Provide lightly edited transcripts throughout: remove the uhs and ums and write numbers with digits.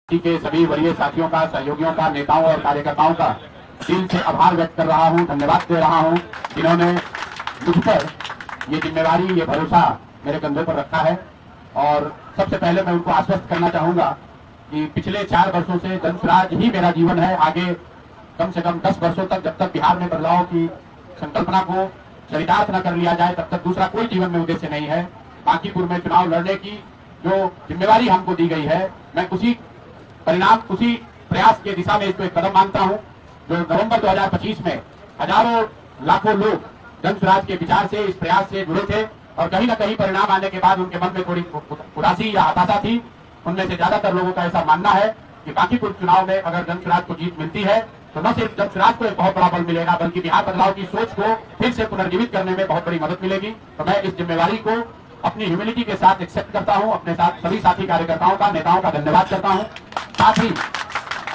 के सभी वरीय साथियों का, सहयोगियों का, नेताओं और कार्यकर्ताओं का दिल से आभार व्यक्त कर रहा हूं, धन्यवाद दे रहा हूं, जिन्होंने मुझ पर ये जिम्मेवारी, ये भरोसा मेरे कंधे पर रखा है। और सबसे पहले मैं उनको आश्वस्त करना चाहूंगा कि पिछले 4 वर्षों से जनसुराज ही मेरा जीवन है। आगे कम से कम 10 वर्षों तक, जब तक बिहार में बदलाव की संकल्पना को चरितार्थ न कर लिया जाए, तब तक दूसरा कोई जीवन में उद्देश्य नहीं है। बांकीपुर में चुनाव लड़ने की जो जिम्मेवारी हमको दी गई है, मैं उसी परिणाम, उसी प्रयास के दिशा में इसको एक कदम मानता हूं। जो नवंबर 2025 में हजारों लाखों लोग जनसुराज के विचार से, इस प्रयास से जुड़े थे और कहीं न कहीं परिणाम आने के बाद उनके मन में थोड़ी उदासी या हताशा थी। उनमें से ज्यादातर लोगों का ऐसा मानना है कि बांकीपुर चुनाव में अगर जनसुराज को जीत मिलती है तो न सिर्फ जनसुराज को एक बहुत बड़ा बल मिलेगा, बल्कि बिहार बदलाव की सोच को फिर से पुनर्जीवित करने में बहुत बड़ी मदद मिलेगी। तो मैं इस जिम्मेवारी को अपनी ह्यूमिलिटी के साथ एक्सेप्ट करता हूं। अपने साथ सभी साथी कार्यकर्ताओं का, नेताओं का धन्यवाद करता हूं। साथ ही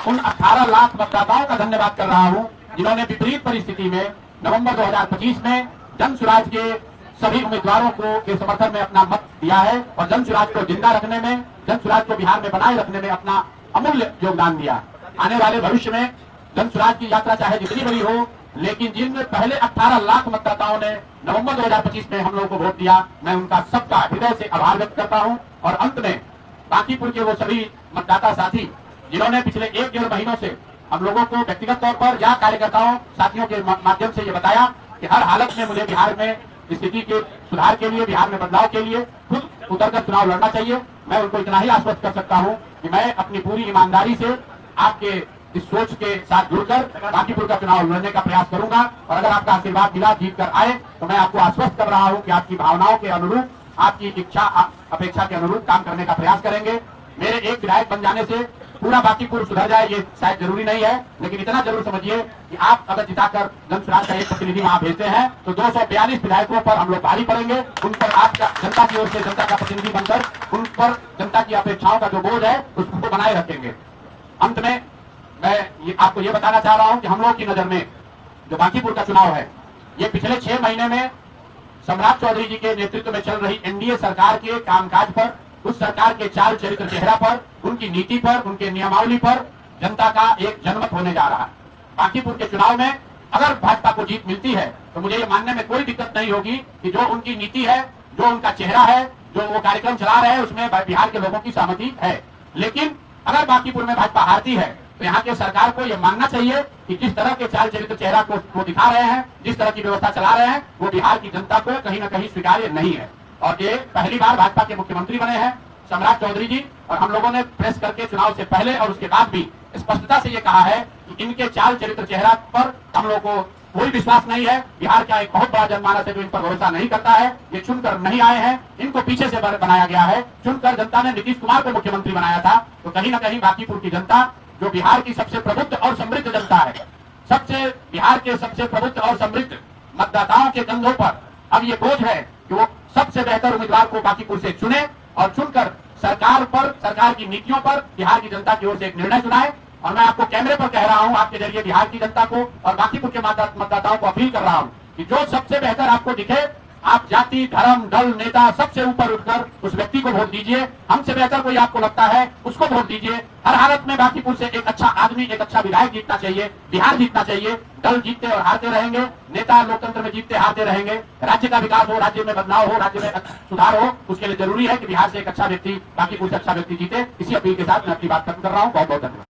उन 18 लाख मतदाताओं का धन्यवाद कर रहा हूं जिन्होंने विपरीत परिस्थिति में नवंबर 2025 में जनसुराज के सभी उम्मीदवारों को के समर्थन में अपना मत दिया है और जनसुराज को जिंदा रखने में, जनसुराज को बिहार में बनाए रखने में अपना अमूल्य योगदान दिया। आने वाले भविष्य में जनसुराज की यात्रा चाहे जितनी बड़ी हो, लेकिन जिन पहले 18 लाख मतदाताओं ने नवंबर 2025 में हम लोगों को वोट दिया, मैं उनका सबका हृदय से आभार व्यक्त करता हूं। और अंत में बांकीपुर के वो सभी मतदाता साथी जिन्होंने पिछले 1-1.5 महीनों से हम लोगों को व्यक्तिगत तौर पर या कार्यकर्ताओं साथियों के माध्यम से ये बताया कि हर हालत में मुझे बिहार में स्थिति के सुधार के लिए, बिहार में बदलाव के लिए खुद उतरकर चुनाव लड़ना चाहिए। मैं उनको इतना ही आश्वस्त कर सकता हूं कि मैं अपनी पूरी ईमानदारी से आपके इस सोच के साथ जुड़कर बांकीपुर का चुनाव लड़ने का प्रयास करूंगा। और अगर आपका आशीर्वाद मिला, जीत कर आए, तो मैं आपको आश्वस्त कर रहा हूं कि आपकी भावनाओं के अनुरूप, आपकी इच्छा अपेक्षा के अनुरूप काम करने का प्रयास करेंगे। मेरे एक विधायक बन जाने से पूरा बांकीपुर सुधर जाए ये शायद जरूरी नहीं है, लेकिन इतना जरूर समझिए कि आप अगर जिताकर जनसुराज का एक प्रतिनिधि वहां भेजते हैं तो 242 विधायकों पर हम लोग भारी पड़ेंगे। उन पर आपका जनता की ओर से, जनता का प्रतिनिधि बनकर उन पर जनता की अपेक्षाओं का जो बोझ है उसको बनाए रखेंगे। अंत में मैं आपको ये बताना चाह रहा हूं कि हम लोग की नजर में जो बांकीपुर का चुनाव है, ये पिछले 6 महीने में सम्राट चौधरी जी के नेतृत्व में चल रही एनडीए सरकार के कामकाज पर, उस सरकार के चाल चरित्र चेहरा पर, उनकी नीति पर, उनके नियमावली पर जनता का एक जनमत होने जा रहा है। बांकीपुर के चुनाव में अगर भाजपा को जीत मिलती है तो मुझे ये मानने में कोई दिक्कत नहीं होगी कि जो उनकी नीति है, जो उनका चेहरा है, जो वो कार्यक्रम चला रहे हैं, उसमें बिहार के लोगों की सहमति है। लेकिन अगर बांकीपुर में भाजपा हारती है तो यहाँ के सरकार को यह मानना चाहिए कि जिस तरह के चाल चरित्र चेहरा को दिखा रहे हैं, जिस तरह की व्यवस्था चला रहे हैं, वो बिहार की जनता को कहीं न कहीं स्वीकार्य नहीं है। और ये पहली बार भाजपा के मुख्यमंत्री बने हैं सम्राट चौधरी जी, और हम लोगों ने प्रेस करके चुनाव से पहले और उसके बाद भी स्पष्टता से ये कहा है कि इनके चाल चरित्र चेहरा पर हम लोग को कोई विश्वास नहीं है। बिहार का एक बहुत बड़ा जनमानस है जो इन पर भरोसा नहीं करता है। ये चुनकर नहीं आए हैं, इनको पीछे से बनाया गया है। चुनकर जनता ने नीतीश कुमार को मुख्यमंत्री बनाया था। तो कहीं न कहीं बांकीपुर की जनता, जो बिहार की सबसे प्रबुद्ध और समृद्ध जनता है, बिहार के सबसे प्रबुद्ध और समृद्ध मतदाताओं के कंधों पर अब ये बोझ है कि वो सबसे बेहतर उम्मीदवार को बांकीपुर से चुने और चुनकर सरकार पर, सरकार की नीतियों पर बिहार की जनता की ओर से एक निर्णय सुनाए। और मैं आपको कैमरे पर कह रहा हूं, आपके जरिए बिहार की जनता को और बांकीपुर के मतदाताओं को अपील कर रहा हूं कि जो सबसे बेहतर आपको दिखे, आप जाति, धर्म, दल, नेता सबसे ऊपर उठकर उस व्यक्ति को वोट दीजिए। हमसे बेहतर कोई आपको लगता है उसको वोट दीजिए। हर हालत में बांकीपुर से एक अच्छा आदमी, एक अच्छा विधायक जीतना चाहिए, बिहार जीतना चाहिए। दल जीतते और हारते रहेंगे, नेता लोकतंत्र में जीतते हारते रहेंगे। राज्य का विकास हो, राज्य में बदलाव हो, राज्य में सुधार हो, उसके लिए जरूरी है कि बिहार से एक अच्छा व्यक्ति, बांकीपुर से अच्छा व्यक्ति जीते। इसी अपील के साथ मैं अपनी बात खत्म कर रहा हूँ। बहुत बहुत धन्यवाद।